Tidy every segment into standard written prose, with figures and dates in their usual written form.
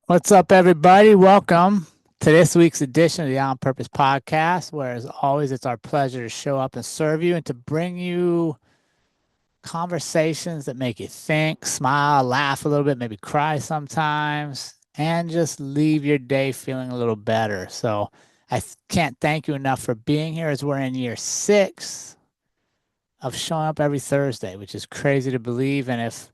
What's up, everybody? Welcome to this week's edition of the On Purpose podcast, where, as always, it's our pleasure to show up and serve you and to bring you conversations that make you think, smile, laugh a little bit, maybe cry sometimes, and just leave your day feeling a little better. So, can't thank you enough for being here as we're in year 6 of showing up every Thursday, which is crazy to believe. And if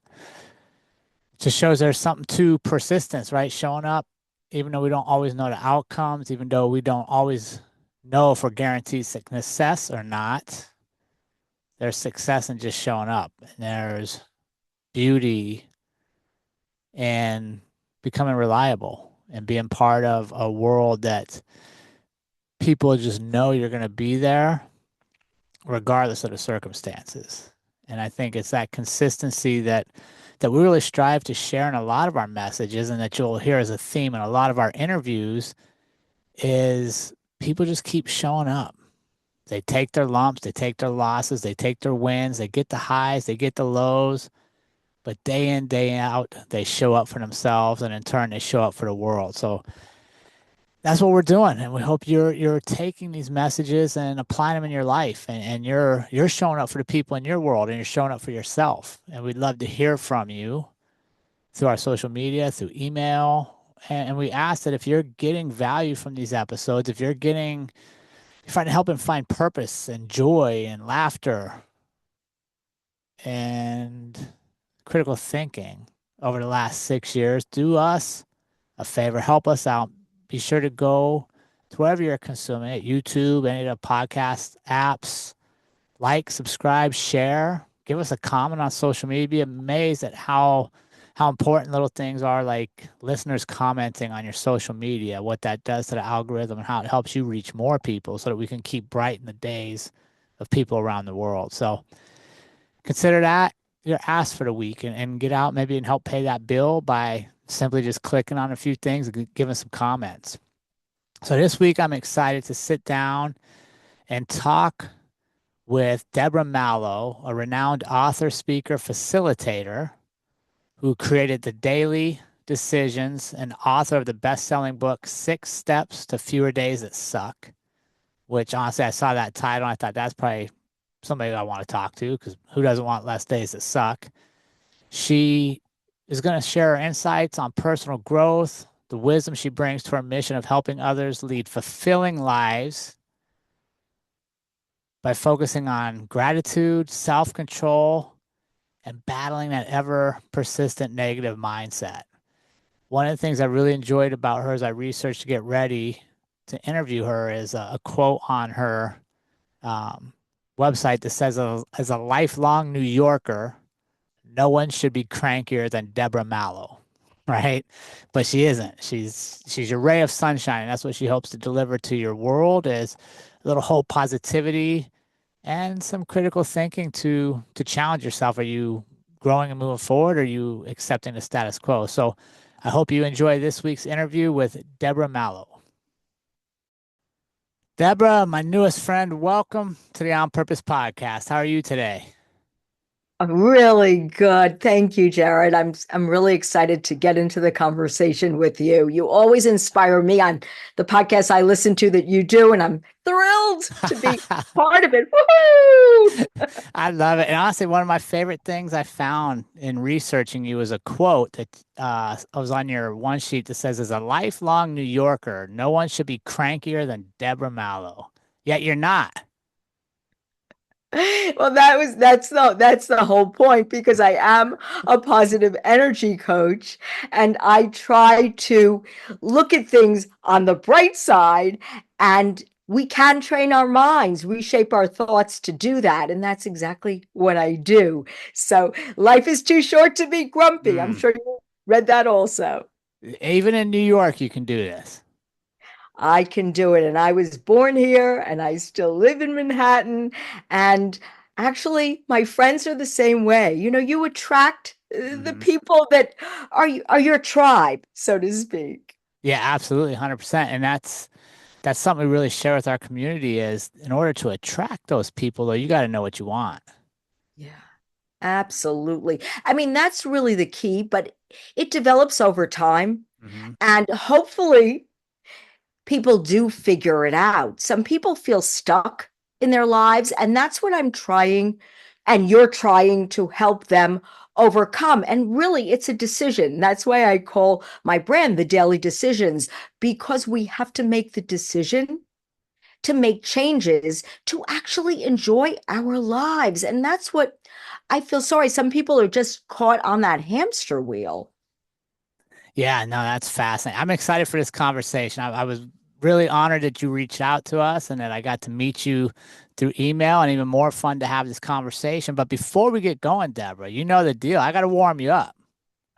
just shows there's something to persistence, right? Showing up, even though we don't always know the outcomes, even though we don't always know if we're guaranteed success or not, there's success in just showing up. And there's beauty in becoming reliable and being part of a world that people just know you're going to be there regardless of the circumstances. And I think it's that consistency that we really strive to share in a lot of our messages, and that you'll hear as a theme in a lot of our interviews is people just keep showing up. They take their lumps, they take their losses, they take their wins, they get the highs, they get the lows, but day in, day out, they show up for themselves, and in turn, they show up for the world. So that's what we're doing, and we hope you're taking these messages and applying them in your life, and you're showing up for the people in your world, and you're showing up for yourself. And we'd love to hear from you through our social media, through email. And we ask that if you're getting value from these episodes, if you're trying to help them find purpose and joy and laughter and critical thinking over the last 6 years, do us a favor, help us out. Be sure to go to wherever you're consuming it, YouTube, any of the podcast apps, like, subscribe, share, give us a comment on social media. Be amazed at how important little things are, like listeners commenting on your social media, what that does to the algorithm and how it helps you reach more people so that we can keep bright in the days of people around the world. So consider that your ask for the week, and get out maybe and help pay that bill by simply just clicking on a few things and giving some comments. So this week I'm excited to sit down and talk with Deborah Mallow, a renowned author, speaker, facilitator who created the Daily Decisions and author of the best-selling book, 6 Steps to Fewer Days That Suck, which honestly, I saw that title and I thought that's probably somebody I want to talk to, because who doesn't want less days that suck? She is going to share her insights on personal growth, the wisdom she brings to her mission of helping others lead fulfilling lives by focusing on gratitude, self-control, and battling that ever persistent negative mindset. One of the things I really enjoyed about her as I researched to get ready to interview her is a quote on her um, website that says, as a lifelong New Yorker, no one should be crankier than Deborah Mallow, right? But she isn't. She's your ray of sunshine. And that's what she hopes to deliver to your world, is a little hope, positivity, and some critical thinking to challenge yourself. Are you growing and moving forward? Or are you accepting the status quo? So I hope you enjoy this week's interview with Deborah Mallow. Deborah, my newest friend, welcome to the On Purpose podcast. How are you today? Really good. Thank you, Jerrod. I'm really excited to get into the conversation with you. You always inspire me on the podcasts I listen to that you do, and I'm thrilled to be part of it. Woohoo! I love it. And honestly, one of my favorite things I found in researching you is a quote that was on your one sheet that says, as a lifelong New Yorker, no one should be crankier than Deborah Mallow. Yet you're not. Well, that's the whole point, because I am a positive energy coach, and I try to look at things on the bright side, and we can train our minds, reshape our thoughts to do that, and that's exactly what I do. So life is too short to be grumpy. I'm Mm. sure you read that also. Even in New York, you can do this. I can do it. And I was born here and I still live in Manhattan. And actually, my friends are the same way. You attract the Hmm. people that are your tribe, so to speak. Yeah, absolutely, 100%. And that's something we really share with our community, is in order to attract those people, though, you got to know what you want. Yeah, absolutely. I mean, that's really the key, but it develops over time. Hmm. And hopefully, people do figure it out. Some people feel stuck in their lives, and that's what I'm trying, and you're trying to help them overcome. And really, it's a decision. That's why I call my brand the Daily Decisions, because we have to make the decision to make changes to actually enjoy our lives. And that's what I feel sorry. Some people are just caught on that hamster wheel. Yeah, no, that's fascinating. I'm excited for this conversation. I was really honored that you reached out to us and that I got to meet you through email, and even more fun to have this conversation. But before we get going, Deborah, you know the deal. I got to warm you up.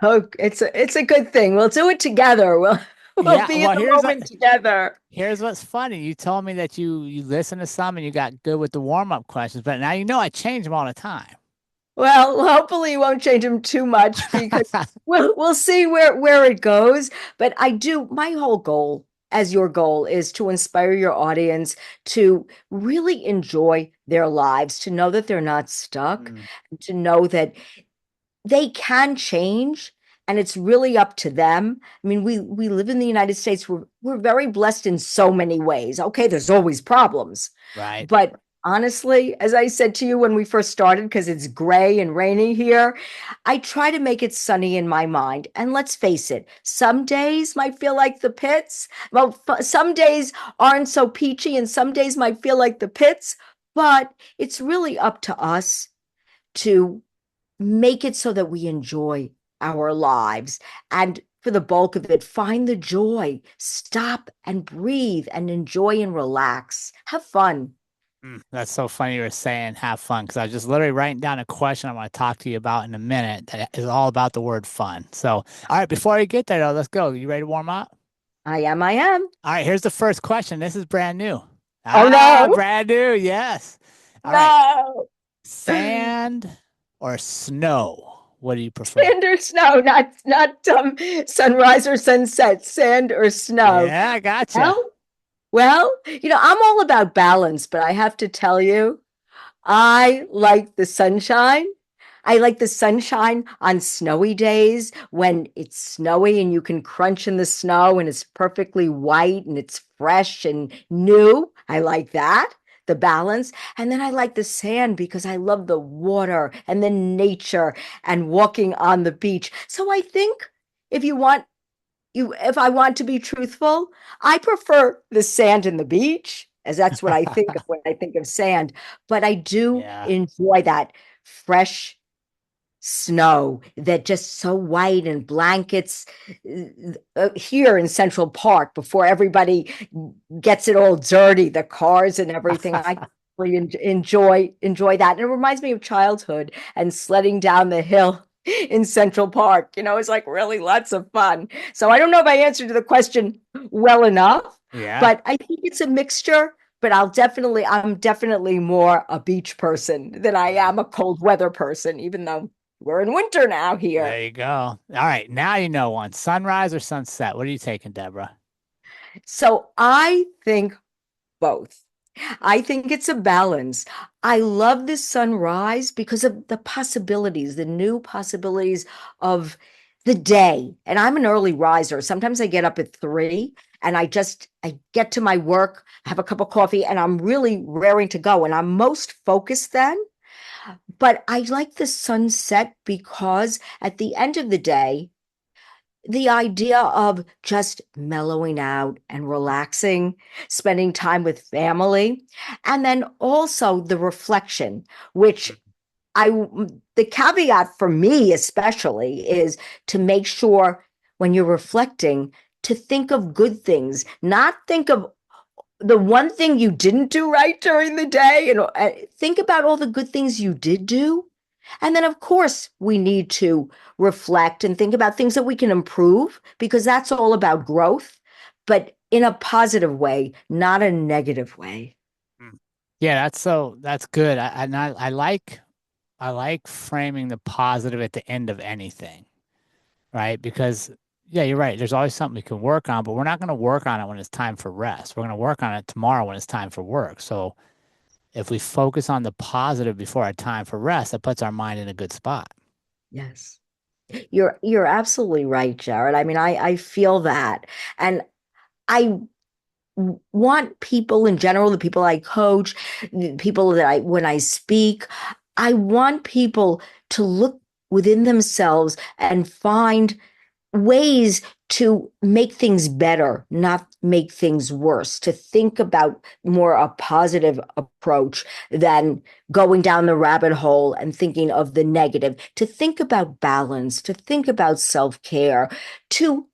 Oh, it's a good thing. We'll do it together. We'll Yeah, be in well, the moment together. here's what's funny. You told me that you listen to some and you got good with the warm-up questions, but now you know I change them all the time. Well, hopefully you won't change them too much because we'll see where it goes. But I do, my whole goal, as your goal, is to inspire your audience to really enjoy their lives, to know that they're not stuck, Mm, to know that they can change and it's really up to them. I mean, we live in the United States. We're very blessed in so many ways. Okay, there's always problems, right. but honestly, as I said to you when we first started, because it's gray and rainy here, I try to make it sunny in my mind. And let's face it, some days might feel like the pits. Well, some days aren't so peachy, and some days might feel like the pits, but it's really up to us to make it so that we enjoy our lives. And for the bulk of it, find the joy, stop and breathe and enjoy and relax. Have fun. That's so funny you were saying have fun, because I was just literally writing down a question I want to talk to you about in a minute that is all about the word fun. So, all right, before I get there though, let's go. You ready to warm up? I am. All right, here's the first question. This is brand new. Oh Ah, no, brand new. Yes. All right. no. Sand or snow? What do you prefer? Sand or snow, not sunrise or sunset, sand or snow. Yeah, I gotcha. Well, well, I'm all about balance, but I have to tell you, I like the sunshine. I like the sunshine on snowy days when it's snowy and you can crunch in the snow and it's perfectly white and it's fresh and new. I like that, the balance. And then I like the sand because I love the water and the nature and walking on the beach. So I think if you want if I want to be truthful, I prefer the sand and the beach, as that's what I think of when I think of sand. But I do Yeah. enjoy that fresh snow that just so white and blankets here in Central Park before everybody gets it all dirty, the cars and everything. I really enjoy that. And it reminds me of childhood and sledding down the hill in Central Park. It's like really lots of fun. So I don't know if I answered the question well enough, Yeah. but I think it's a mixture. But I'm definitely more a beach person than I Mm. am a cold weather person, even though we're in winter now here. There you go. All right, now you know one. Sunrise or sunset? What are you taking, Deborah? So I think both. I think it's a balance. I love the sunrise because of the possibilities, the new possibilities of the day. And I'm an early riser. Sometimes I get up at 3 and I get to my work, have a cup of coffee, and I'm really raring to go. And I'm most focused then. But I like the sunset because at the end of the day, the idea of just mellowing out and relaxing, spending time with family, and then also the reflection, which I, the caveat for me especially is to make sure when you're reflecting to think of good things, not think of the one thing you didn't do right during the day, and think about all the good things you did do. And then, of course, we need to reflect and think about things that we can improve because that's all about growth, but in a positive way, not a negative way. Mm. Yeah, that's good. I like framing the positive at the end of anything, right? Because yeah, you're right. There's always something we can work on, but we're not going to work on it when it's time for rest. We're going to work on it tomorrow when it's time for work. So if we focus on the positive before our time for rest, that puts our mind in a good spot. Yes. You're absolutely right, Jerrod. I mean, I feel that. And I want people in general, the people I coach, the people that when I speak, I want people to look within themselves and find ways to make things better, not make things worse, to think about more a positive approach than going down the rabbit hole and thinking of the negative, to think about balance, to think about self-care, to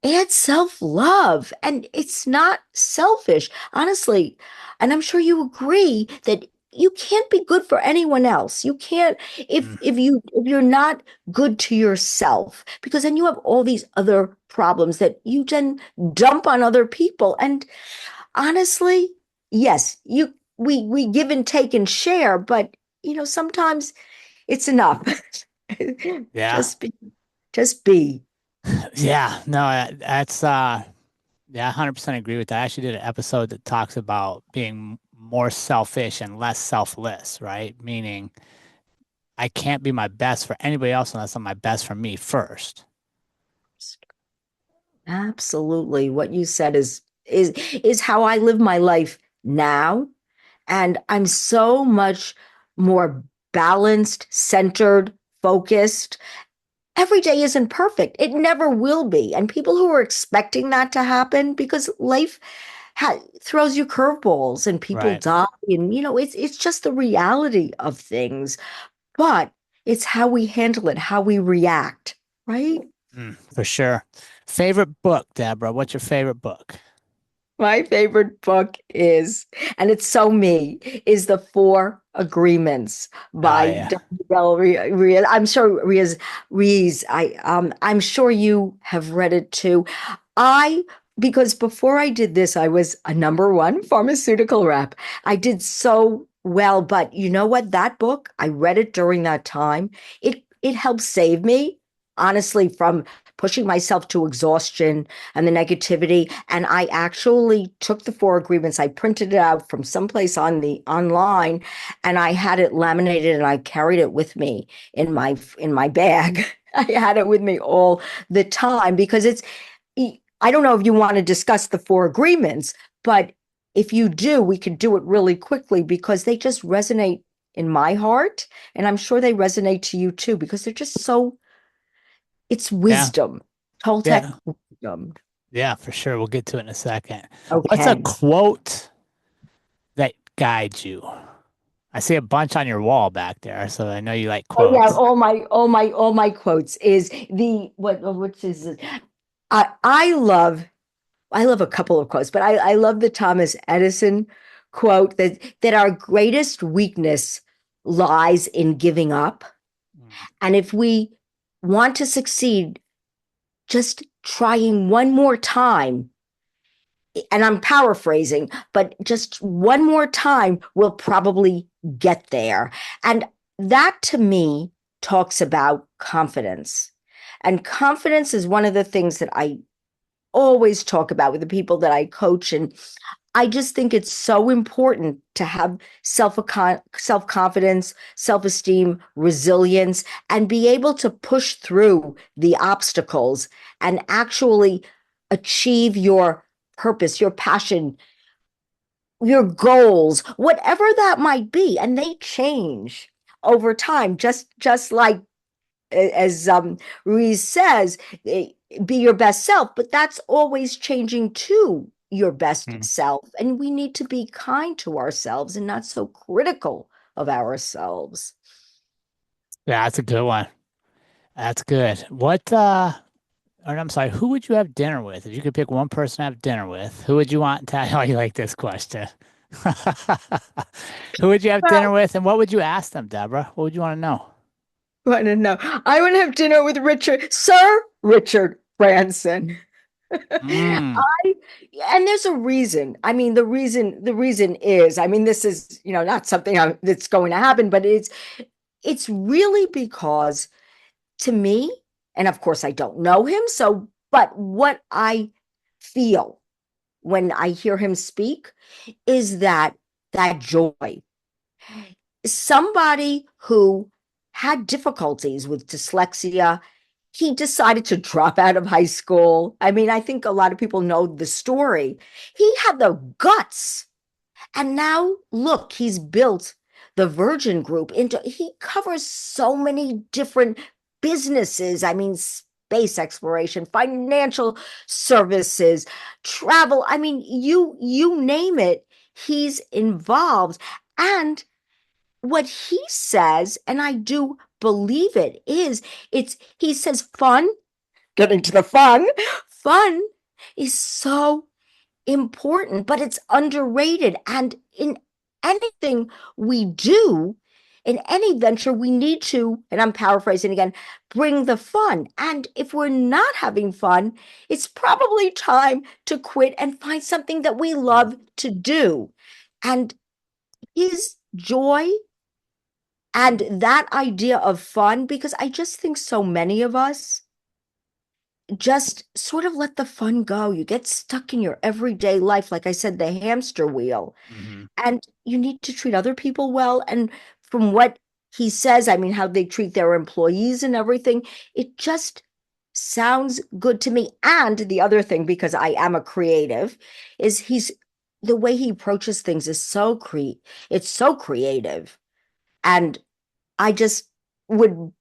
add self-love. And it's not selfish, honestly. And I'm sure you agree that you can't be good for anyone else. You can't Mm, if you're not good to yourself, because then you have all these other problems that you then dump on other people. And honestly, yes, you we give and take and share, but sometimes it's enough. yeah. Just be, just be. Yeah. No, that's yeah, I 100% agree with that. I actually did an episode that talks about being more selfish and less selfless, right? Meaning I can't be my best for anybody else unless I'm my best for me first. Absolutely. What you said is how I live my life now. And I'm so much more balanced, centered, focused. Every day isn't perfect. It never will be. And people who are expecting that to happen, because life throws you curveballs and people Right. die, and it's just the reality of things. But it's how we handle it, how we react, right? For sure. Favorite book, Deborah? What's your favorite book? My favorite book and it's so me, is The Four Agreements Oh by yeah. Deborah Mallow. I'm sure Rees. I'm sure you have read it too. I because before I did this, I was a number one pharmaceutical rep. I did so well, but you know what? That book, I read it during that time. It helped save me, honestly, from pushing myself to exhaustion and the negativity. And I actually took the four agreements, I printed it out from someplace on the online, and I had it laminated and I carried it with me in my bag. I had it with me all the time because I don't know if you want to discuss the four agreements, but if you do, we could do it really quickly because they just resonate in my heart. And I'm sure they resonate to you too, because they're just so, it's Yeah. wisdom, Toltec Yeah. wisdom. Yeah, for sure. We'll get to it in a second. What's a Okay. quote that guides you? I see a bunch on your wall back there, so I know you like Oh yeah, quotes. all my quotes is the what which is I love a couple of quotes, but I love the Thomas Edison quote that our greatest weakness lies in giving up. Mm, And if we want to succeed, just trying one more time, and I'm paraphrasing, but just one more time, we'll probably get there. And that to me talks about confidence. And confidence is one of the things that I always talk about with the people that I coach. And I just think it's so important to have self confidence, self esteem, resilience, and be able to push through the obstacles and actually achieve your purpose, your passion, your goals, whatever that might be. And they change over time, just like as Ruiz says, be your best self, but that's always changing to your best mm. self. And we need to be kind to ourselves and not so critical of ourselves. Yeah, that's a good one. That's good. Or I'm sorry, who would you have dinner with? If you could pick one person to have dinner with, who would you want to? Oh, you like this question. Who would you have dinner Well, with, and what would you ask them, Deborah? What would you want to know? I want to know. I want to have dinner with Sir Richard Branson. Mm, I and there's a reason. I mean, the reason is, I mean, this is, not something that's going to happen, but it's really because to me, and of course I don't know him, so but what I feel when I hear him speak is that joy. Somebody who had difficulties with dyslexia. He decided to drop out of high school. I mean, I think a lot of people know the story. He had the guts. And now look, he's built the Virgin Group into, he covers so many different businesses. I mean, space exploration, financial services, travel. I mean, you name it, he's involved. And what he says, and I do believe it, is he says fun, getting to the fun, fun is so important, but it's underrated. And in anything we do, in any venture, we need to, and I'm paraphrasing again, bring the fun. And if we're not having fun, it's probably time to quit and find something that we Mm. love to do. And his joy and that idea of fun, because I just think so many of us just sort of let the fun go. You get stuck in your everyday life, like I said, the hamster wheel, Hmm. and you need to treat other people well. And from what he says, I mean, how they treat their employees and everything, it just sounds good to me. And the other thing, because I am a creative, is the way he approaches things is it's so creative. And I just would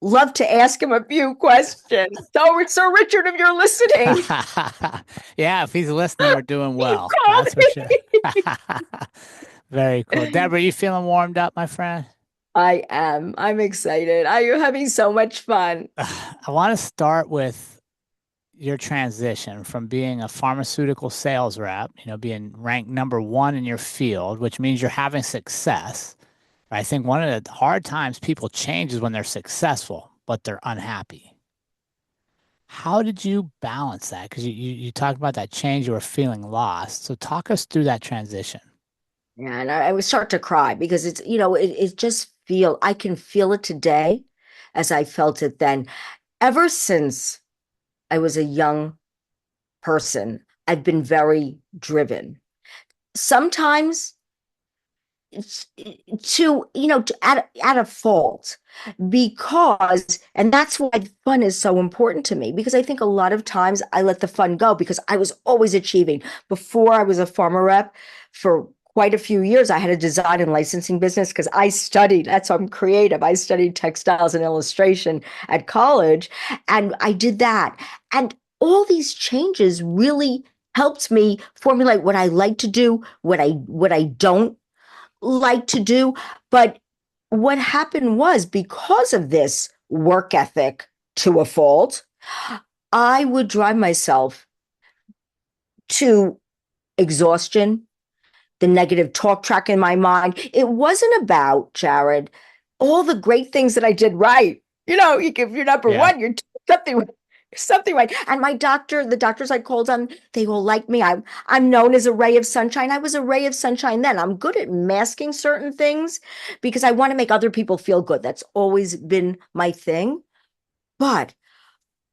love to ask him a few questions. So, Sir Richard, if you're listening, Yeah, if he's listening, we're doing you well. called That's for sure. me. Very cool. Deborah, you feeling warmed up, my friend? I am. I'm excited. Are you having so much fun? I want to start with your transition from being a pharmaceutical sales rep, being ranked number one in your field, which means you're having success. I think one of the hard times people change is when they're successful, but they're unhappy. How did you balance that? Because you talked about that change, you were feeling lost. So talk us through that transition. Yeah, and I would start to cry because it just I can feel it today as I felt it then. Ever since I was a young person, I've been very driven. Sometimes to at a fault, because and that's why fun is so important to me, because I think a lot of times I let the fun go because I was always achieving. Before I was a pharma rep for quite a few years, I had a design and licensing business because I studied, that's why I'm creative, I studied textiles and illustration at college, and I did that. And all these changes really helped me formulate what I like to do, what I don't like to do. But what happened was, because of this work ethic to a fault, I would drive myself to exhaustion, the negative talk track in my mind. It wasn't about, Jerrod, all the great things that I did right. If you're number Yeah. one, you're something something right. And the doctors I called on, they all like me. I'm known as a ray of sunshine. I was a ray of sunshine then. I'm good at masking certain things because I want to make other people feel good. That's always been my thing. But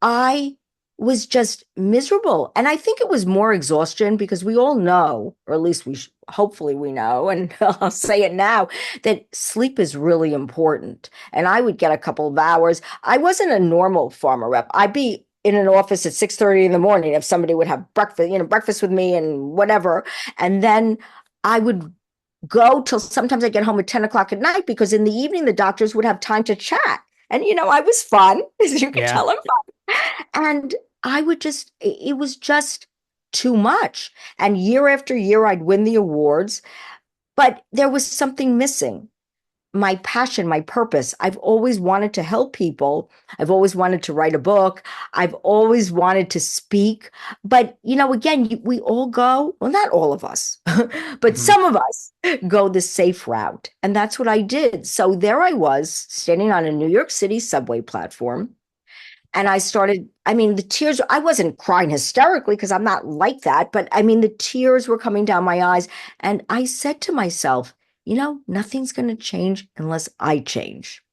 I was just miserable. And I think it was more exhaustion, because we all know, or at least hopefully we know, and I'll say it now, that sleep is really important. And I would get a couple of hours. I wasn't a normal pharma rep. I'd be in an office at 6:30 in the morning if somebody would have breakfast with me and whatever. And then I would go till sometimes I get home at 10 o'clock at night, because in the evening the doctors would have time to chat. And I was fun, as you can Yeah. tell, I'm fun. And it was just too much. And year after year, I'd win the awards, but there was something missing. My passion, my purpose. I've always wanted to help people. I've always wanted to write a book. I've always wanted to speak. But, again, we all go, well, not all of us, but Hmm. some of us go the safe route. And that's what I did. So there I was, standing on a New York City subway platform. And I mean, the tears, I wasn't crying hysterically because I'm not like that, but I mean, the tears were coming down my eyes. And I said to myself, nothing's going to change unless I change.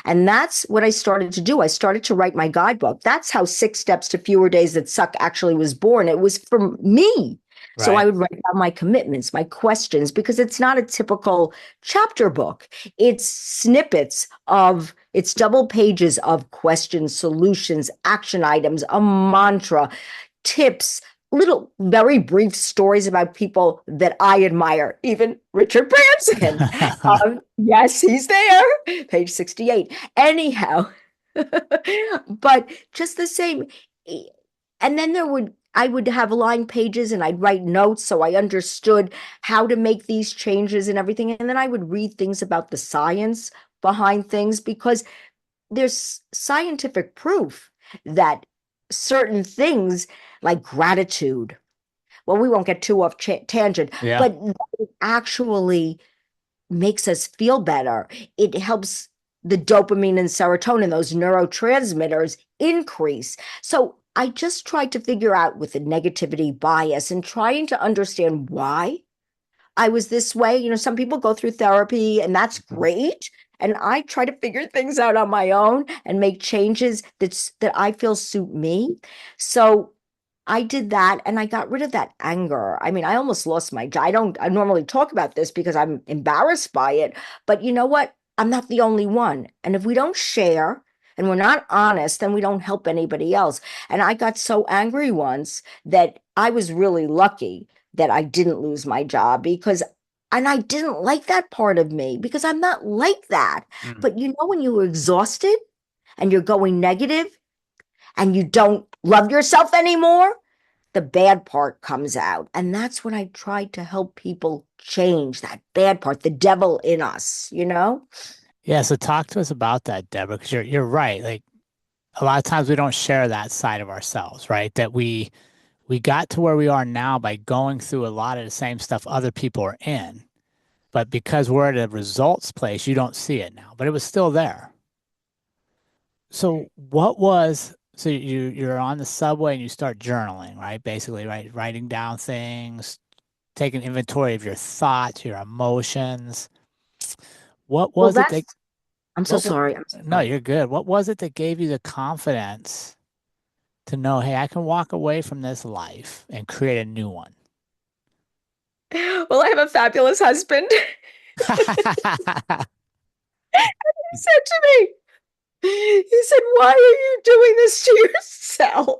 And that's what I started to do. I started to write my guidebook. That's how 6 Steps to Fewer Days That Suck actually was born. It was from me. So I Right. would write down my commitments, my questions, because it's not a typical chapter book. It's snippets of, it's double pages of questions, solutions, action items, a mantra, tips, little very brief stories about people that I admire, even Richard Branson. Yes, he's there, page 68. Anyhow, but just the same. And then I would have line pages and I'd write notes so I understood how to make these changes and everything. And then I would read things about the science behind things because there's scientific proof that certain things like gratitude, well, we won't get too off tangent, Yeah. but it actually makes us feel better. It helps the dopamine and serotonin, those neurotransmitters, increase. So I just tried to figure out with the negativity bias and trying to understand why I was this way. You know, some people go through therapy and that's great. And I try to figure things out on my own and make changes that I feel suit me. So I did that and I got rid of that anger. I mean, I almost lost my job. I normally talk about this because I'm embarrassed by it, but you know what? I'm not the only one. And if we don't share and we're not honest, then we don't help anybody else. And I got so angry once that I was really lucky that I didn't lose my job because, and I didn't like that part of me because I'm not like that. Mm. But you know, when you're exhausted and you're going negative and you don't love yourself anymore, the bad part comes out. And that's when I try to help people change that bad part, the devil in us, you know? Yeah. So talk to us about that, Deborah, because you're right. Like a lot of times we don't share that side of ourselves, right? That we got to where we are now by going through a lot of the same stuff other people are in. But because we're at a results place, you don't see it now, but it was still there. So so you're on the subway and you start journaling, right? Basically, right? Writing down things, taking inventory of your thoughts, your emotions. What Well, was it that that's, I'm so what wa- sorry. I'm so no, sorry. you're good. What was it that gave you the confidence to know, hey, I can walk away from this life and create a new one? Well, I have a fabulous husband. He said to me, he said, "Why are you doing this to yourself?"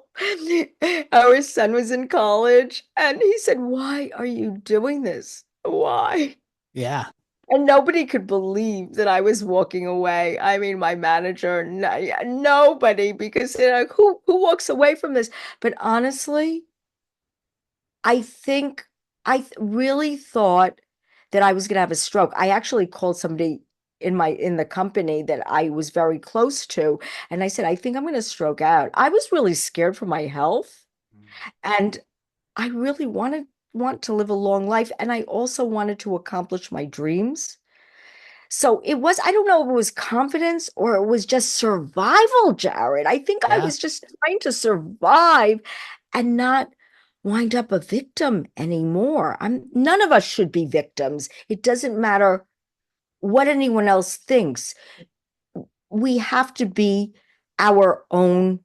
Our son was in college, and he said, "Why are you doing this? Why?" Yeah. And nobody could believe that I was walking away. I mean, my manager, no, yeah, nobody, because you know, who walks away from this? But honestly, I think really thought that I was going to have a stroke. I actually called somebody in the company that I was very close to, and I said, "I think I'm going to stroke out." I was really scared for my health, and I really want to live a long life, and I also wanted to accomplish my dreams. So it was, I don't know if it was confidence or it was just survival, Jerrod. I think I Yeah. was just trying to survive and not wind up a victim anymore. None of us should be victims. It doesn't matter what anyone else thinks. We have to be our own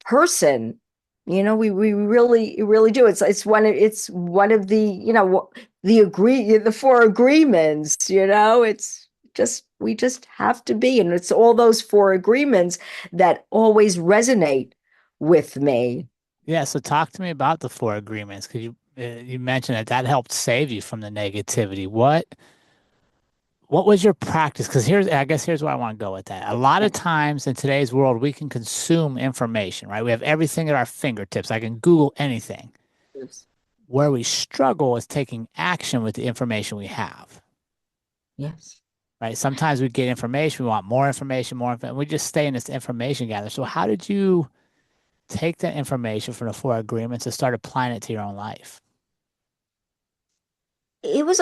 person. You know, we really do. It's one of the, you know, the four agreements, you know, it's just we just have to be, and it's all those four agreements that always resonate with me. Yeah, so talk to me about the four agreements because you mentioned that helped save you from the negativity. What was your practice? Because I guess here's where I want to go with that. A lot of times in today's world, we can consume information, right? We have everything at our fingertips. I can Google anything. Yes. Where we struggle is taking action with the information we have, Yes. right? Sometimes we get information, we want more information. We just stay in this information gather. So how did you take that information from the four agreements and start applying it to your own life? It was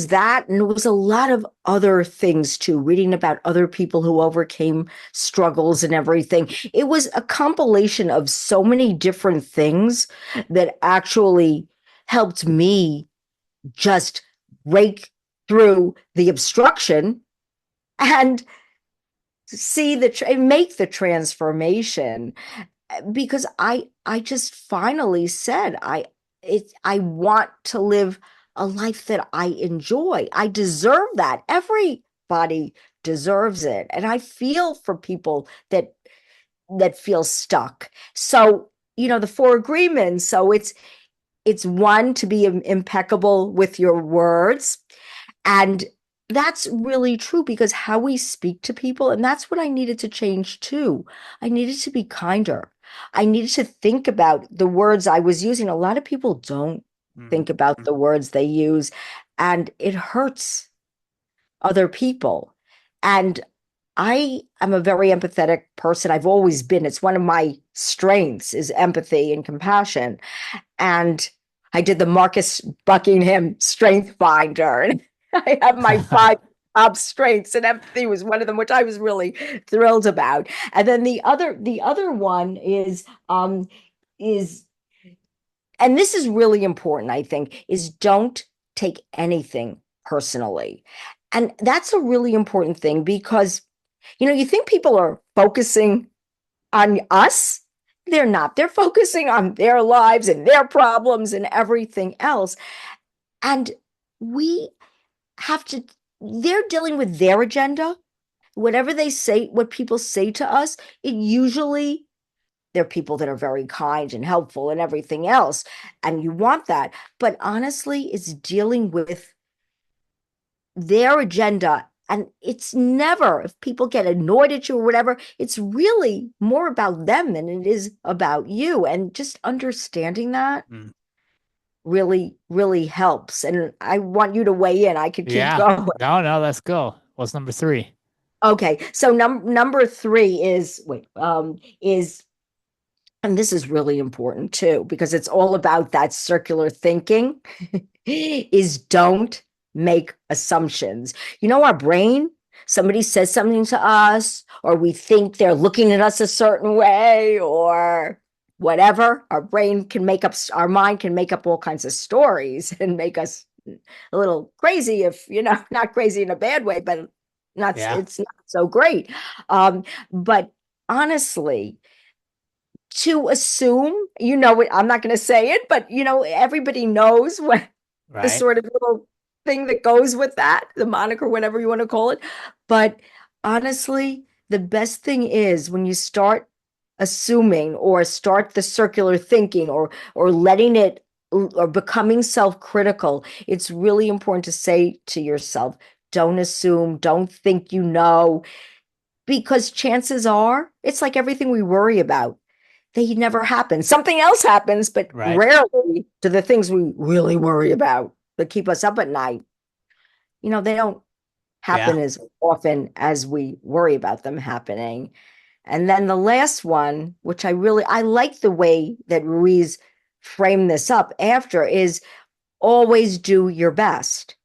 that, and it was a lot of other things too, reading about other people who overcame struggles and everything. It was a compilation of so many different things that actually helped me just break through the obstruction and see and make the transformation because I just finally said I want to live a life that I enjoy. I deserve that. Everybody deserves it. And I feel for people that feel stuck. So, the four agreements. So it's one, to be impeccable with your words. And that's really true, because how we speak to people, and that's what I needed to change too. I needed to be kinder. I needed to think about the words I was using. A lot of people don't Mhm. think about the words they use, and it hurts other people. And I am a very empathetic person. I've always been. It's one of my strengths, is empathy and compassion. And I did the Marcus Buckingham Strength Finder, and I have my five top strengths, and empathy was one of them, which I was really thrilled about. And then the other one is and this is really important, I think, is don't take anything personally. And that's a really important thing, because you think people are focusing on us. They're not. They're focusing on their lives and their problems and everything else. And we have to, they're dealing with their agenda. Whatever they say, what people say to us, it usually, they're people that are very kind and helpful and everything else. And you want that. But honestly, it's dealing with their agenda. And it's never, if people get annoyed at you or whatever, it's really more about them than it is about you. And just understanding that Mm. really, really helps. And I want you to weigh in. I could keep Yeah. going. No, no, let's go. What's number three? Okay. So number three is wait, is and this is really important too, because it's all about that circular thinking, is don't make assumptions. Our brain, somebody says something to us, or we think they're looking at us a certain way, or whatever. Our mind can make up all kinds of stories and make us a little crazy, if, not crazy in a bad way, but Yeah. it's not so great. But honestly, to assume, I'm not going to say it, but everybody knows what the Right. sort of little thing that goes with that, the moniker, whatever you want to call it. But honestly, the best thing is when you start assuming, or start the circular thinking, or letting it, or becoming self-critical, it's really important to say to yourself, don't assume, don't think, because chances are, it's like everything we worry about, they never happen. Something else happens, but Right. rarely do the things we really worry about that keep us up at night, they don't Yeah. happen as often as we worry about them happening. And then the last one, which I like the way that Ruiz framed this up after, is always do your best.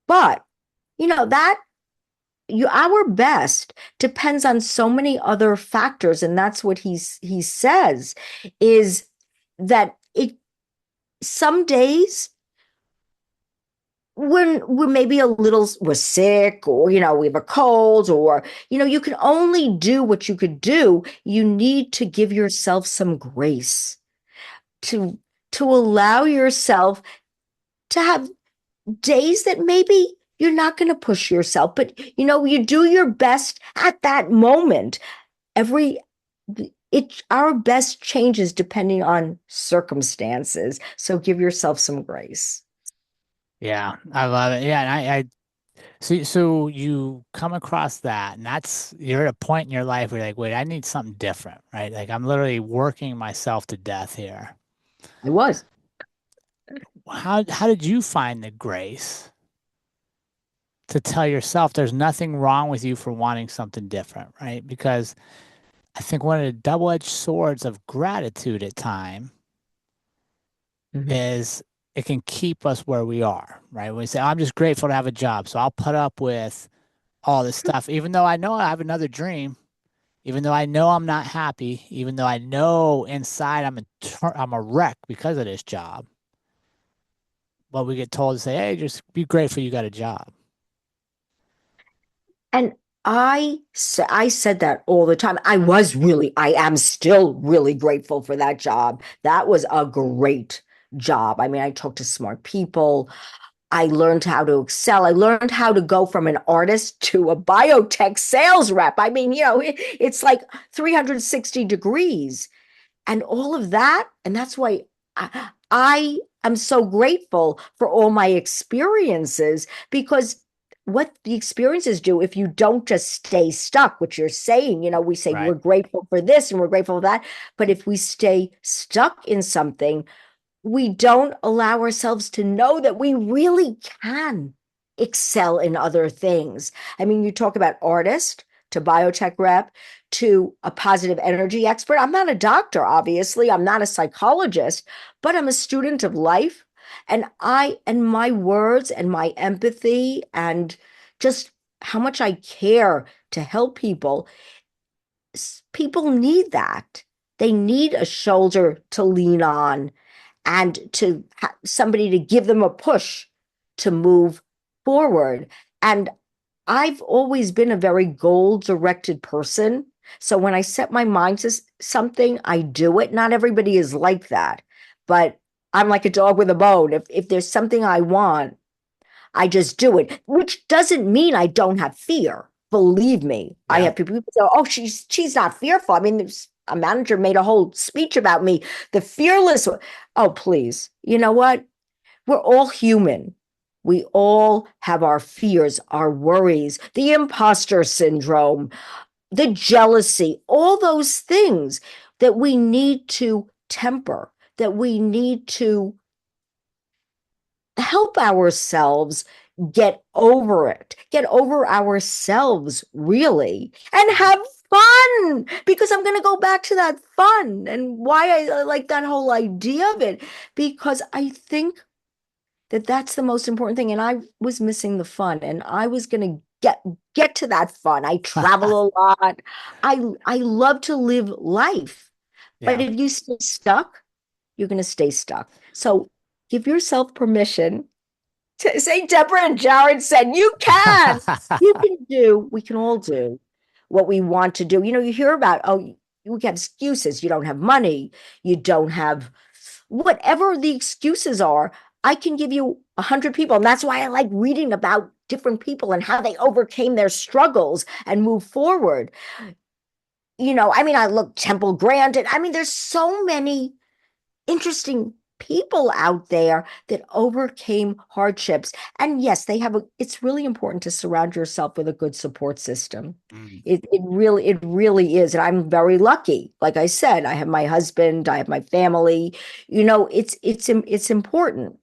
But, that our best depends on so many other factors, and that's what he says, is that it some days when we're maybe we're sick, or we have a cold, or you can only do what you could do. You need to give yourself some grace, to allow yourself to have days that maybe you're not going to push yourself, but you do your best at that moment. every our best changes depending on circumstances, so give yourself some grace. Yeah. I love it. Yeah. And so you come across that, and you're at a point in your life where you're like, wait, I need something different, right? Like I'm literally working myself to death here. I was. How did you find the grace to tell yourself there's nothing wrong with you for wanting something different, right? Because I think one of the double-edged swords of gratitude at time Mhm. is it can keep us where we are, right? When we say, "Oh, I'm just grateful to have a job, so I'll put up with all this stuff, even though I know I have another dream, even though I know I'm not happy, even though I know inside I'm a wreck because of this job." But we get told to say, "Hey, just be grateful you got a job." And I said that all the time. I am still really grateful for that job. That was a great job. I mean, I talked to smart people. I learned how to excel. I learned how to go from an artist to a biotech sales rep. I mean, it's like 360 degrees and all of that. And that's why I am so grateful for all my experiences because what the experiences do, if you don't just stay stuck, which you're saying, we say we're Right. grateful for this and we're grateful for that. But if we stay stuck in something, we don't allow ourselves to know that we really can excel in other things. I mean, you talk about artist to biotech rep to a positive energy expert. I'm not a doctor, obviously. I'm not a psychologist, but I'm a student of life. And my words and my empathy and just how much I care to help people, people need that. They need a shoulder to lean on and to somebody to give them a push to move forward. And I've always been a very goal directed person. So when I set my mind to something, I do it. Not everybody is like that, but I'm like a dog with a bone. If there's something I want, I just do it, which doesn't mean I don't have fear. Believe me, I Yeah. have people say, "Oh, she's not fearful." I mean, a manager made a whole speech about me, the fearless. Oh, please. You know what? We're all human. We all have our fears, our worries, the imposter syndrome, the jealousy, all those things that we need to temper, that we need to help ourselves get over it, get over ourselves, really, and Mhm. have fun. Because I'm going to go back to that fun and why I like that whole idea of it, because I think that that's the most important thing. And I was missing the fun, and I was going to get to that fun. I travel a lot. I love to live life. But Yeah. if you stay stuck, you're going to stay stuck. So give yourself permission to say Deborah and Jerrod said, you can. You can do, we can all do what we want to do. You hear about, oh, you have excuses. You don't have money. You don't have whatever the excuses are. I can give you 100 people. And that's why I like reading about different people and how they overcame their struggles and move forward. I mean, I look Temple Grandin. I mean, there's so many interesting people out there that overcame hardships. And yes, it's really important to surround yourself with a good support system. Mm. It really is. And I'm very lucky. Like I said, I have my husband, I have my family. It's important.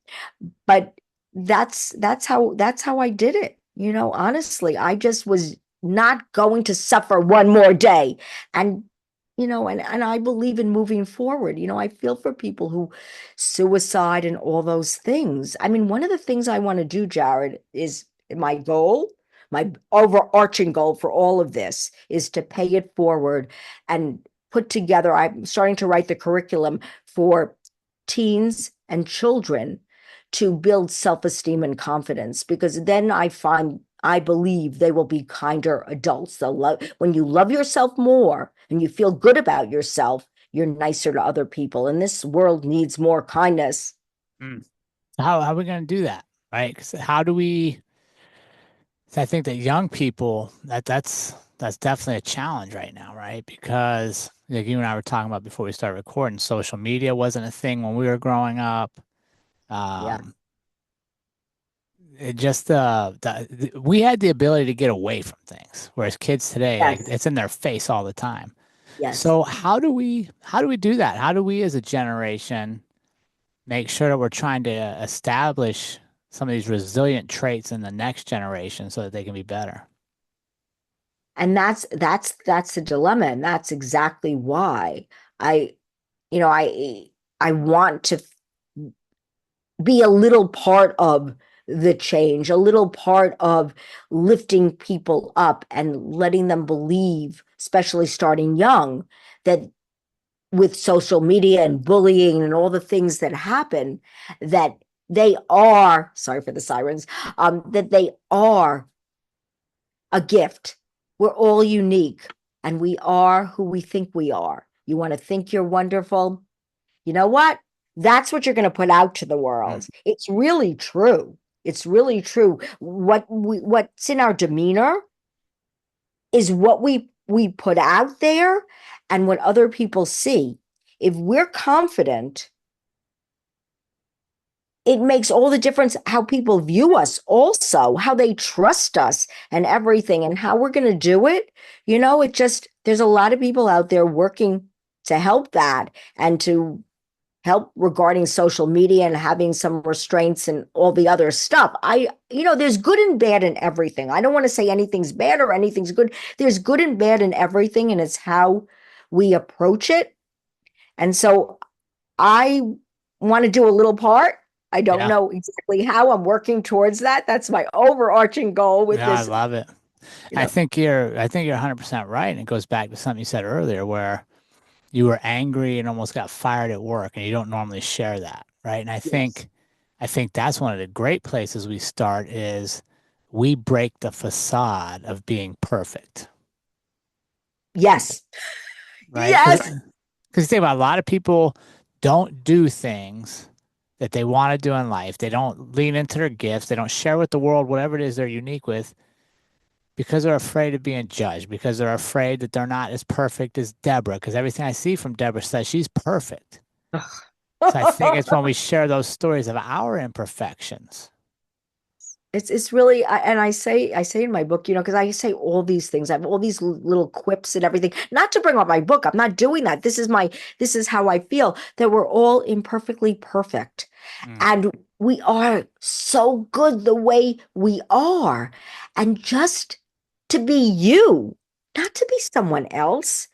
But that's how I did it. Honestly, I just was not going to suffer one more day. And and I believe in moving forward. I feel for people who suicide and all those things. I mean, one of the things I want to do, Jerrod, is my overarching goal for all of this is to pay it forward and put together. I'm starting to write the curriculum for teens and children to build self-esteem and confidence, because then I believe they will be kinder adults. They'll love when you love yourself more and you feel good about yourself, you're nicer to other people. And this world needs more kindness. Mm. How are we going to do that? Right? 'Cause how do we? So I think that young people that's definitely a challenge right now, right? Because like you and I were talking about before we started recording, social media wasn't a thing when we were growing up. Yeah. Um, it just we had the ability to get away from things, whereas kids today, like Yes. it's in their face all the time. Yes. So how do we do that? How do we as a generation make sure that we're trying to establish some of these resilient traits in the next generation so that they can be better? And that's the dilemma. And that's exactly why I, you know, I want to be a little part of the change, a little part of lifting people up and letting them believe, especially starting young, that with social media and bullying and all the things that happen, that they are, sorry for the sirens, that they are a gift. We're all unique and we are who we think we are. You want to think you're wonderful? You know what? That's what you're going to put out to the Mm. world. It's really true. It's really true. What's in our demeanor is what we put out there and what other people see. If we're confident, it makes all the difference how people view us, also how they trust us and everything, and how we're going to do it. It just, there's a lot of people out there working to help that and to help regarding social media and having some restraints and all the other stuff. There's good and bad in everything. I don't want to say anything's bad or anything's good. There's good and bad in everything, and it's how we approach it. And so I want to do a little part. I don't Yeah. know exactly how. I'm working towards that. That's my overarching goal with Yeah, I this, love it. you know. I think you're 100% right. And it goes back to something you said earlier where you were angry and almost got fired at work and you don't normally share that, right? And Yes. I think that's one of the great places we start is we break the facade of being perfect, Yes. right? Because Yes. you think about a lot of people don't do things that they want to do in life. They don't lean into their gifts. They don't share with the world whatever it is they're unique with because they're afraid of being judged, because they're afraid that they're not as perfect as Deborah, because everything I see from Deborah says she's perfect. So I think it's when we share those stories of our imperfections. It's really, and I say in my book, because I say all these things. I have all these little quips and everything. Not to bring up my book. I'm not doing that. This is how I feel, that we're all imperfectly perfect. Mm, And we are so good the way we are. And just to be you, not to be someone else,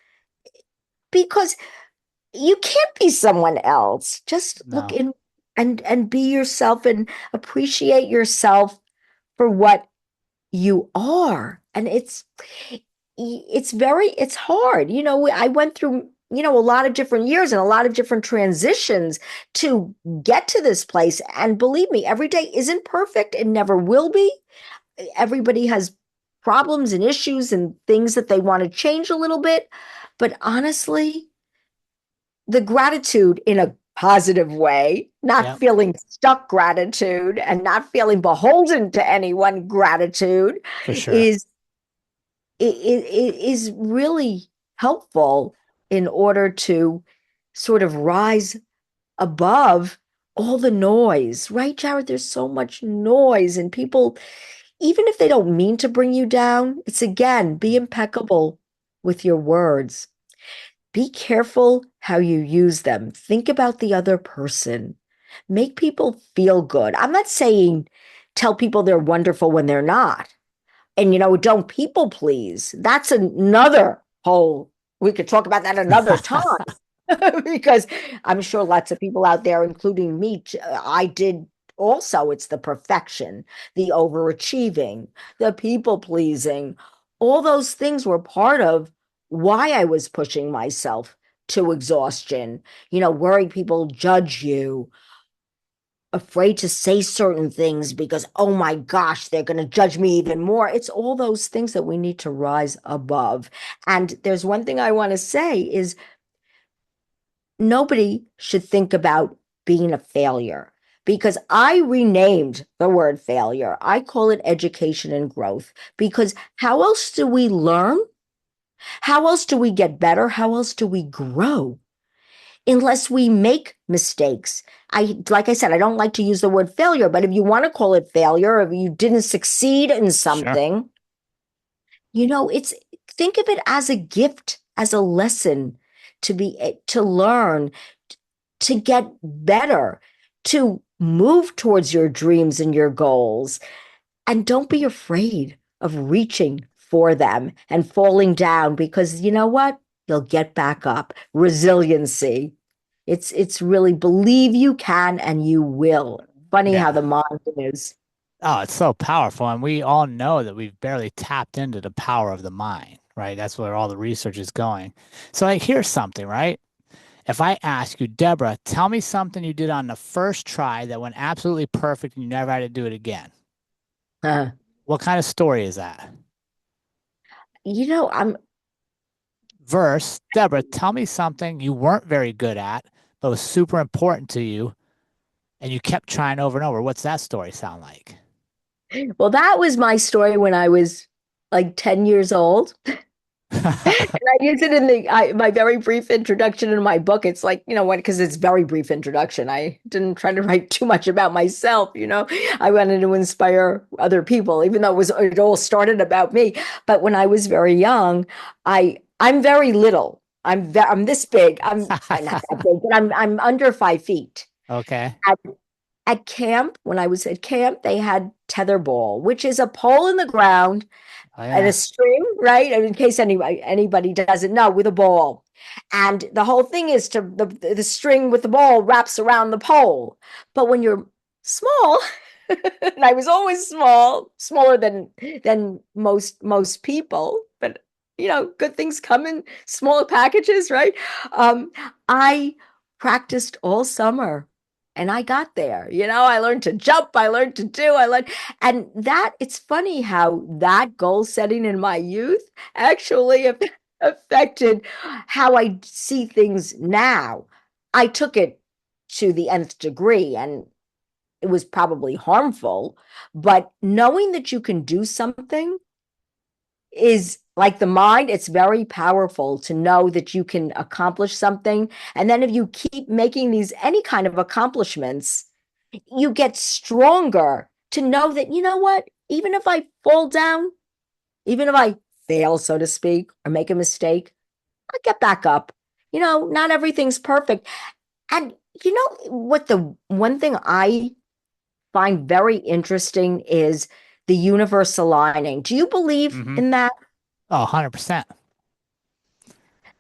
because you can't be someone else. Just look no. in and be yourself and appreciate yourself for what you are. And it's hard. I went through, a lot of different years and a lot of different transitions to get to this place. And believe me, every day isn't perfect. It never will be. Everybody has problems and issues and things that they want to change a little bit. But honestly, the gratitude in a positive way, not Yep, feeling stuck gratitude and not feeling beholden to anyone gratitude for sure. is it is really helpful in order to sort of rise above all the noise, right, Jerrod? There's so much noise, and people, even if they don't mean to bring you down, it's again, be Mm. impeccable with your words. Be careful how you use them. Think about the other person. Make people feel good. I'm not saying tell people they're wonderful when they're not. And don't people please. That's another whole, we could talk about that another time. Because I'm sure lots of people out there, including me, I did also. It's the perfection, the overachieving, the people pleasing. All those things were part of why I was pushing myself to exhaustion, worrying people judge you, afraid to say certain things because, oh my gosh, they're going to judge me even more. It's all those things that we need to rise above. And there's one thing I want to say is nobody should think about being a failure, because I renamed the word failure. I call it education and growth, because how else do we learn? How else do we get better? How else do we grow? Unless we make mistakes. Like I said, I don't like to use the word failure, but if you want to call it failure, if you didn't succeed in Sure. something, it's, think of it as a gift, as a lesson to learn, to get better, to move towards your dreams and your goals. And don't be afraid of reaching for them and falling down, because you know what? You'll get back up. Resiliency. It's really believe you can and you will. Funny how Yeah. the mind is. Oh, it's so powerful. And we all know that we've barely tapped into the power of the mind, right? That's where all the research is going. So, like, here's something, right? If I ask you, Deborah, tell me something you did on the first try that went absolutely perfect and you never had to do it again. Uh, What kind of story is that? I'm Verse, Deborah, tell me something you weren't very good at, but was super important to you and you kept trying over and over. What's that story sound like? Well, that was my story when I was like 10 years old. And I use it in my very brief introduction in my book. It's like, because it's very brief introduction. I didn't try to write too much about myself. I wanted to inspire other people, even though it all started about me. But when I was very young, I'm very little. I'm this big. I'm not that big, but I'm under 5 feet. Okay. At, at camp, when I was at camp, they had tetherball, which is a pole in the ground Oh and a yeah. string, right? In case anybody doesn't know, with a ball. And the whole thing is the string with the ball wraps around the pole. But when you're small, and I was always small, smaller than most people, but good things come in smaller packages, right? I practiced all summer and I got there. I learned to jump, I learned, and that it's funny how that goal setting in my youth actually affected how I see things now. I took it to the nth degree and it was probably harmful, but knowing that you can do something is like the mind, it's very powerful to know that you can accomplish something. And then if you keep making these any kind of accomplishments, you get stronger to know that, you know what, even if I fall down, even if I fail, so to speak, or make a mistake, I get back up. Not everything's perfect. And you know what, the one thing I find very interesting is the universe aligning. Do you believe Mm-hmm. in that? Oh, 100%.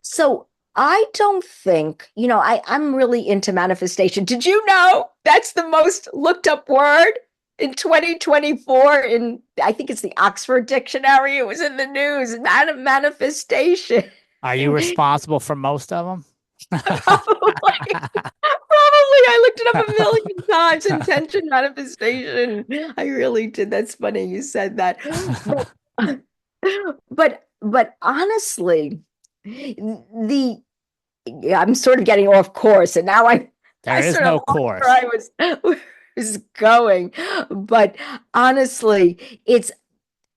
So I don't think, I'm really into manifestation. Did you know that's the most looked up word in 2024 in, I think it's the Oxford Dictionary. It was in the news, manifestation. Are you responsible for most of them? Probably. Probably. I looked it up a million times. Intention, manifestation. I really did. That's funny you said that. But but honestly, the yeah, I'm sort of getting off course, and now I There is sort of no lost where I course. was going. But honestly, it's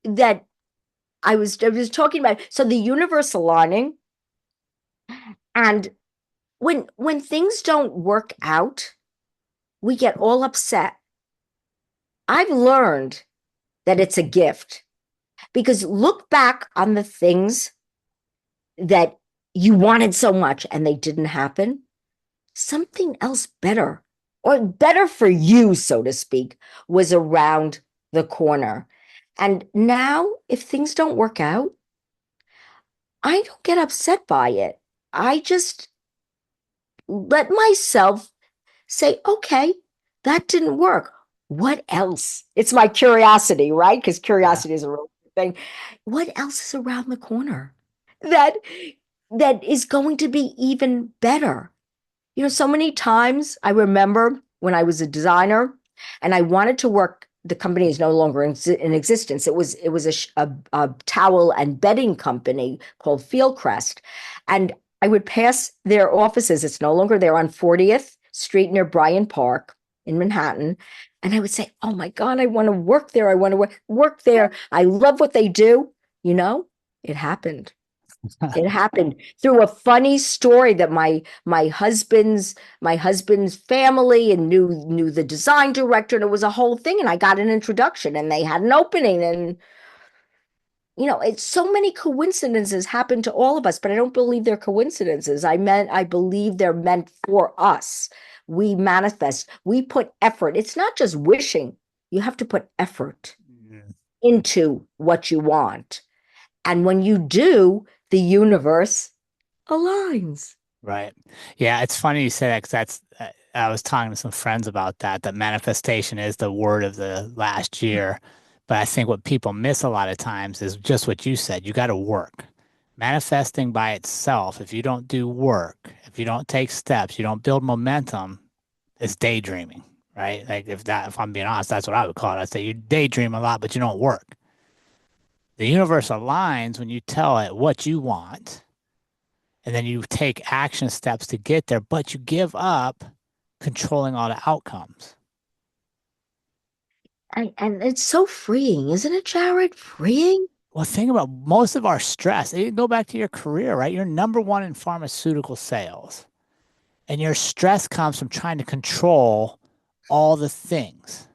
that I was talking about so the universe aligning, and when things don't work out, we get all upset. I've learned that it's a gift because look back on the things that you wanted so much and they didn't happen. Something else better, or better for you, so to speak, was around the corner. And now, if things don't work out, I don't get upset by it. I just let myself say, okay, that didn't work. What else? It's my curiosity, right? Because Yeah. curiosity is a real thing. What else is around the corner that that is going to be even better? So many times I remember when I was a designer and I wanted to work, the company is no longer in existence. It was a towel and bedding company called Fieldcrest. And I would pass their offices. It's no longer there on 40th Street near Bryant Park in Manhattan. And I would say, oh my God, I want to work there. I want to work there. I love what they do. You know, it happened. It happened through a funny story that my husband's family and knew the design director, and it was a whole thing. And I got an introduction, and they had an opening, and it's so many coincidences happen to all of us, but I don't believe they're coincidences. I believe they're meant for us. We manifest. We put effort. It's not just wishing. You have to put effort Mm. into what you want, and when you do, the universe aligns. Right. Yeah, it's funny you say that because I was talking to some friends about that manifestation is the word of the last year. But I think what people miss a lot of times is just what you said. You got to work. Manifesting by itself, if you don't do work, if you don't take steps, you don't build momentum, it's daydreaming, right? Like if I'm being honest, that's what I would call it. I'd say you daydream a lot, but you don't work. The universe aligns when you tell it what you want And then you take action steps to get there, but you give up controlling all the outcomes. And it's so freeing, isn't it, Jerrod? Freeing? Well, think about most of our stress. Go back to your career, right? You're number one in pharmaceutical sales, and your stress comes from trying to control all the things,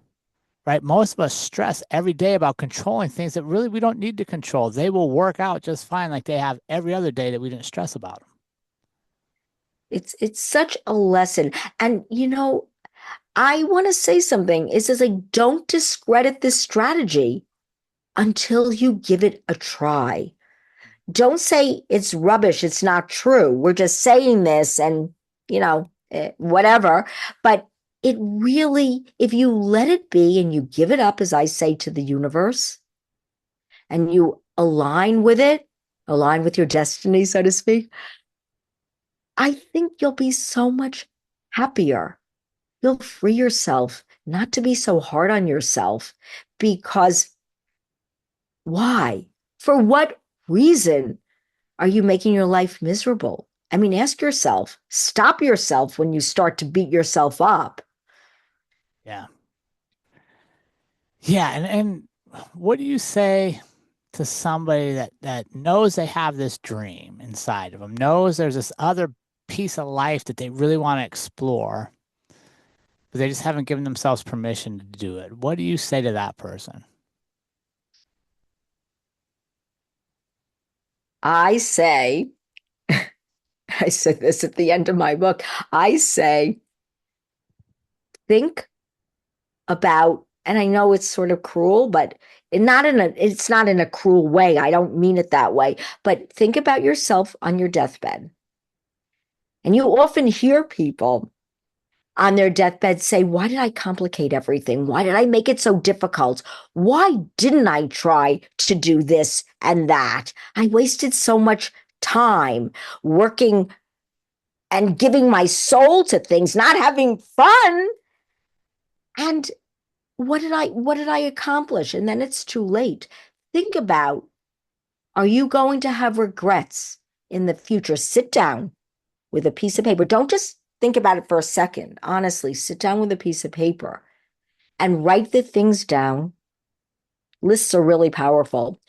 right? Most of us stress every day about controlling things that really we don't need to control. They will work out just fine, like they have every other day that we didn't stress about them. It's such a lesson. And I want to say something. It says like don't discredit this strategy until you give it a try. Don't say it's rubbish, it's not true. We're just saying this and, whatever. But it really, if you let it be and you give it up, as I say to the universe, and you align with it, align with your destiny, so to speak, I think you'll be so much happier. You'll free yourself not to be so hard on yourself because why? For what reason are you making your life miserable? I mean, ask yourself, stop yourself when you start to beat yourself up. Yeah. Yeah. And what do you say to somebody that knows they have this dream inside of them, knows there's this other piece of life that they really want to explore, but they just haven't given themselves permission to do it? What do you say to that person? I say, I said this at the end of my book. I say, think about, and I know it's sort of cruel, but it's not in a cruel way. I don't mean it that way, but think about yourself on your deathbed. And you often hear people on their deathbed say, why did I complicate everything? Why did I make it so difficult? Why didn't I try to do this and that? I wasted so much time working and giving my soul to things, not having fun. And what did I accomplish? And then it's too late. Think about, are you going to have regrets in the future? Sit down with a piece of paper. Don't just think about it for a second. Honestly, sit down with a piece of paper and write the things down. Lists are really powerful,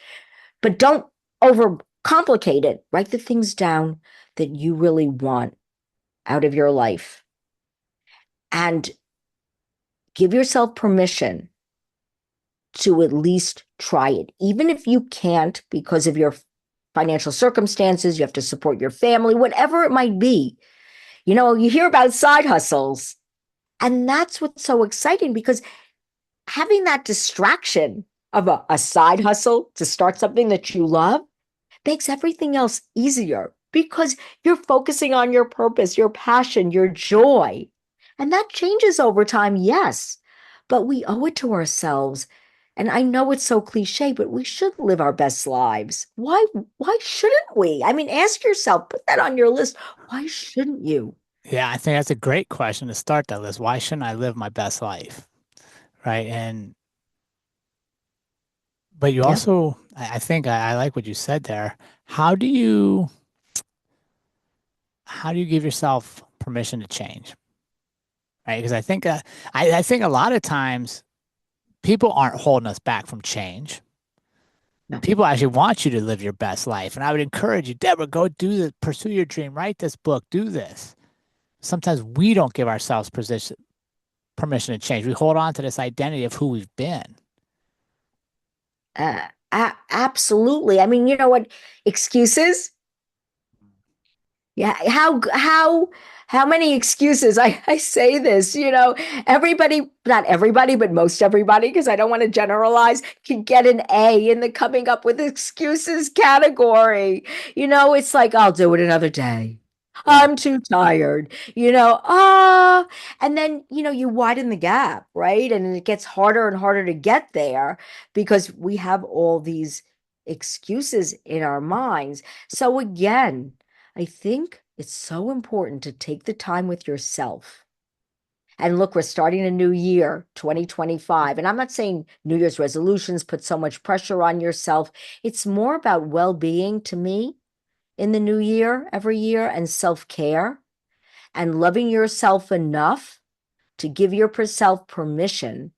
but don't overcomplicate it. Write the things down that you really want out of your life and give yourself permission to at least try it. Even if you can't because of your financial circumstances, you have to support your family, whatever it might be. You hear about side hustles, and that's what's so exciting because having that distraction of a side hustle to start something that you love makes everything else easier because you're focusing on your purpose, your passion, your joy. And that changes over time, yes, but we owe it to ourselves. And I know it's so cliche, but we should live our best lives. Why shouldn't we? I mean, ask yourself, put that on your list. Why shouldn't you? Yeah, I think that's a great question to start that list. Why shouldn't I live my best life? Right. But you Yeah. also, I think I like what you said there. How do you, how do you give yourself permission to change? Right. Because I think a lot of times people aren't holding us back from change. No. People actually want you to live your best life. And I would encourage you, Deborah, go do this, pursue your dream, write this book, do this. Sometimes we don't give ourselves permission to change. We hold on to this identity of who we've been. Absolutely. I mean, you know what? Excuses. Yeah, how many excuses? I say this, everybody, not everybody, but most everybody, because I don't want to generalize, can get an A in the coming up with excuses category. It's like I'll do it another day. Yeah. I'm too tired, and then you widen the gap, right? And it gets harder and harder to get there because we have all these excuses in our minds. So again, I think it's so important to take the time with yourself. And look, we're starting a new year, 2025. And I'm not saying New Year's resolutions put so much pressure on yourself. It's more about well being to me. in the new year, every year, and self-care and loving yourself enough to give yourself permission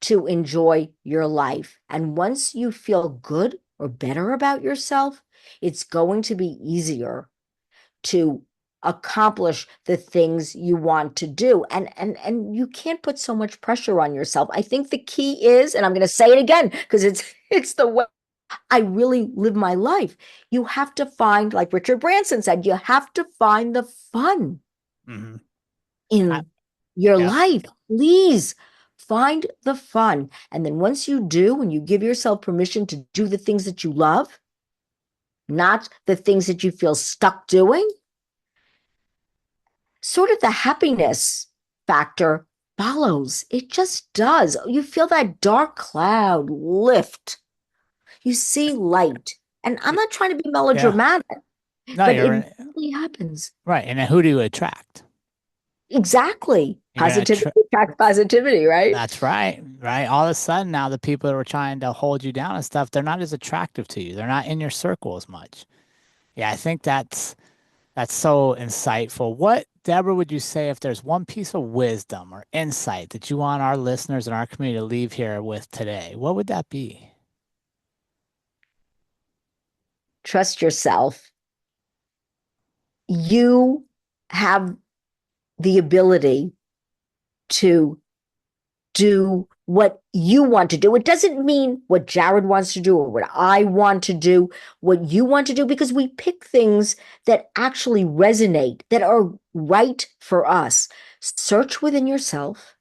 to enjoy your life. And once you feel good or better about yourself, it's going to be easier to accomplish the things you want to do. And you can't put so much pressure on yourself. I think the key is, and I'm going to say it again because it's the way I really live my life. You have to find, like Richard Branson said, you have to find the fun Hmm. in your Yep. life. Please find the fun. And then once you do, and you give yourself permission to do the things that you love, not the things that you feel stuck doing, sort of the happiness factor follows. It just does. You feel that dark cloud lift. You see light. And I'm Y- not trying to be Yeah. melodramatic, No, but you're it right. really happens. Right. And then who do you attract? Exactly. You're gonna Positivity attract. attracts positivity, right? That's right. Right. All of a sudden now the people that were trying to hold you down and stuff, they're not as attractive to you. They're not in your circle as much. Yeah, I think that's so insightful. What, Deborah, would you say if there's one piece of wisdom or insight that you want our listeners and our community to leave here with today? What would that be? Trust yourself. You have the ability to do what you want to do. It doesn't mean what Jerrod wants to do or what I want to do, what you want to do, because we pick things that actually resonate, that are right for us. Search within yourself.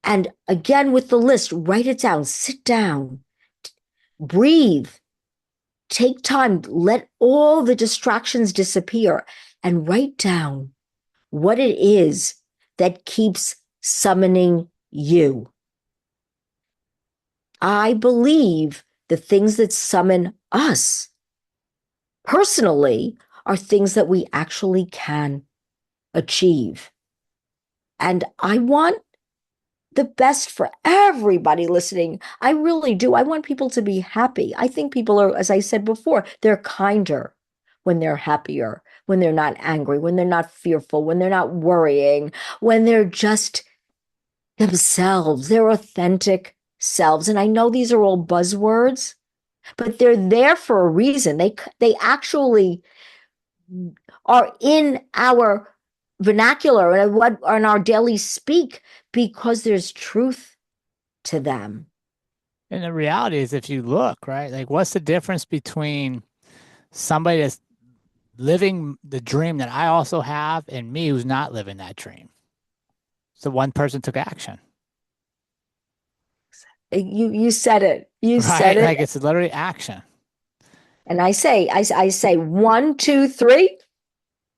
And again, with the list, write it down, sit down, breathe, take time, let all the distractions disappear, and write down what it is that keeps summoning you. I believe the things that summon us personally are things that we actually can achieve. And I want the best for everybody listening. I really do. I want people to be happy. I think people are, as I said before, they're kinder when they're happier, when they're not angry, when they're not fearful, when they're not worrying, when they're just themselves, their authentic selves. And I know these are all buzzwords, but they're there for a reason. They actually are in our vernacular and what on our daily speak because there's truth to them. And the reality is, if you look, right, like what's the difference between somebody that's living the dream that I also have and me who's not living that dream? So one person took action, You said it. You said right? it. Like it's literally action. And I say 1, 2, 3,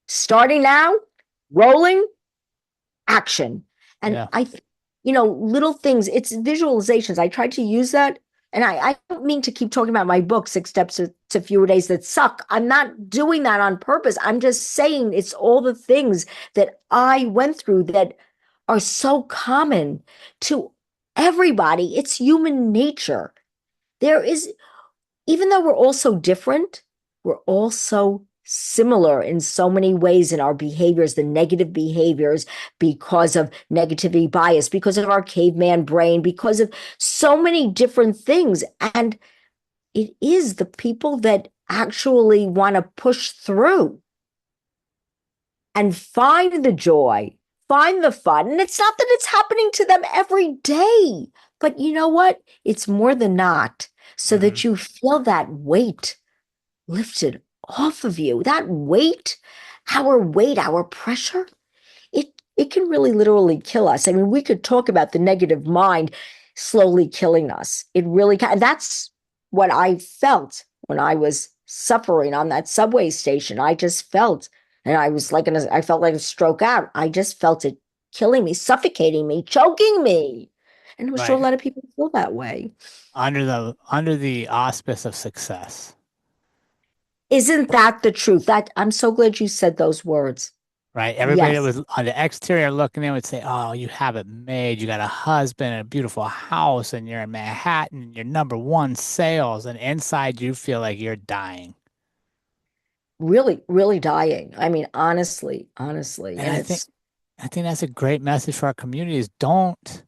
starting now, rolling, action. And Yeah. little things, it's visualizations. I tried to use that. And I don't mean to keep talking about my book, 6 Steps to Fewer Days That Suck. I'm not doing that on purpose. I'm just saying it's all the things that I went through that are so common to everybody. It's human nature. There is, even though we're all so different, we're all so similar in so many ways in our behaviors, the negative behaviors because of negativity bias, because of our caveman brain, because of so many different things. And it is the people that actually want to push through and find the joy, find the fun. And it's not that it's happening to them every day, but you know what? It's more than not, so Hmm. that you feel that weight lifted off of you. That weight, our pressure, it can really literally kill us. I mean, we could talk about the negative mind slowly killing us. It really can. And that's what I felt when I was suffering on that subway station. I just felt, and I was like, I felt like a stroke out. I just felt it killing me, suffocating me, choking me. And I'm sure a Right. lot of people feel that way. Under the auspice of success. Isn't that the truth? That I'm so glad you said those words. Right. Everybody that Yes. was on the exterior looking in would say, "Oh, you have it made. You got a husband and a beautiful house, and you're in Manhattan, and you're number one sales." And inside, you feel like you're dying. really, really dying. I mean, honestly, honestly. And And it's, I think that's a great message for our community is don't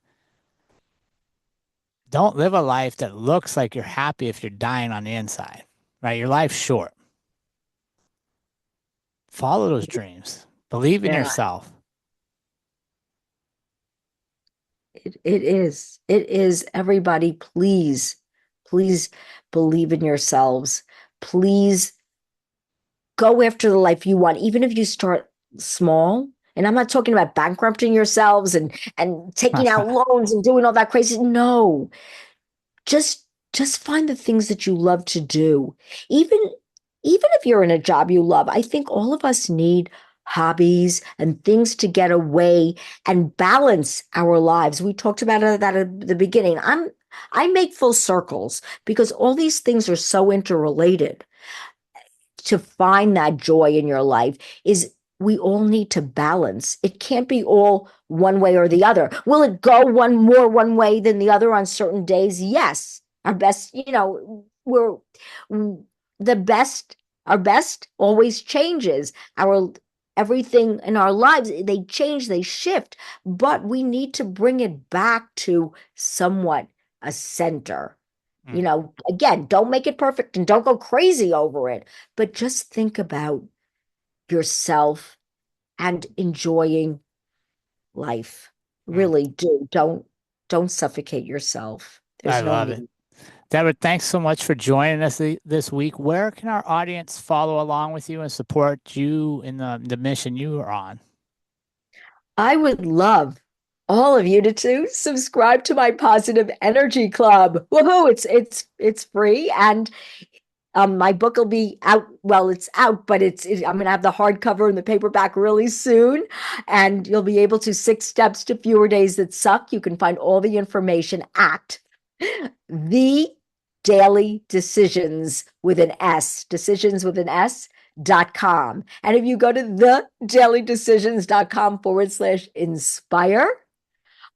live a life that looks like you're happy if you're dying on the inside, right? Your life's short. Follow those dreams. Believe in yeah, yourself. it is. It is. Everybody, please, please believe in yourselves. Please go after the life you want, even if you start small. And I'm not talking about bankrupting yourselves and taking out loans and doing all that crazy. No, just just find the things that you love to do. Even if you're in a job you love, I think all of us need hobbies and things to get away and balance our lives. We talked about that at the beginning. I make full circles because all these things are so interrelated. To find that joy in your life is we all need to balance. It can't be all one way or the other. Will it go one way than the other on certain days? Yes. Our best, we're the best, our best always changes. Our everything in our lives, they change, they shift, but we need to bring it back to somewhat a center. Mm, Again, don't make it perfect and don't go crazy over it, but just think about yourself and enjoying life. mm. Really do. Don't suffocate yourself. I There's no love it. need. Deborah, thanks so much for joining us this week. Where can our audience follow along with you and support you in the mission you are on? I would love all of you to subscribe to my Positive Energy Club. Woohoo! It's free, and my book will be out. Well, it's out, but I'm going to have the hardcover and the paperback really soon. And you'll be able to 6 steps to fewer days that suck. You can find all the information at the daily decisions with an S, decisions with an S.com. And if you go to the dailydecisions.com/inspire,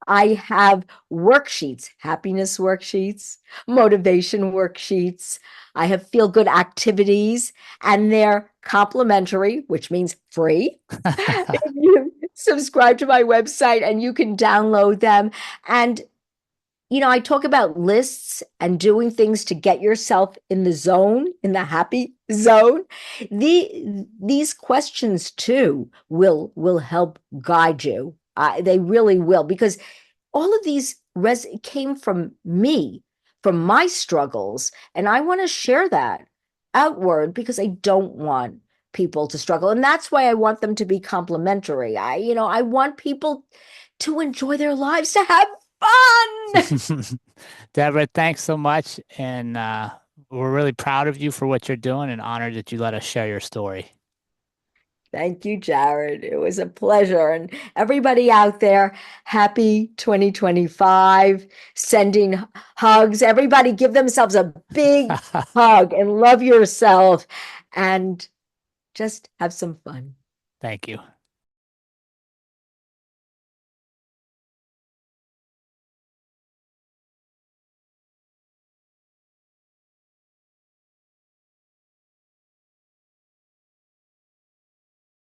I have worksheets, happiness worksheets, motivation worksheets. I have feel good activities, and they're complimentary, which means free. If you subscribe to my website and you can download them. And I talk about lists and doing things to get yourself in the zone, in the happy zone. These questions too will help guide you. They really will, because all of these came from me, from my struggles, and I want to share that outward because I don't want people to struggle, and that's why I want them to be complimentary. I want people to enjoy their lives, to have fun. Deborah, thanks so much. And we're really proud of you for what you're doing and honored that you let us share your story. Thank you, Jerrod. It was a pleasure. And everybody out there, happy 2025, sending hugs. Everybody give themselves a big hug and love yourself and just have some fun. Thank you.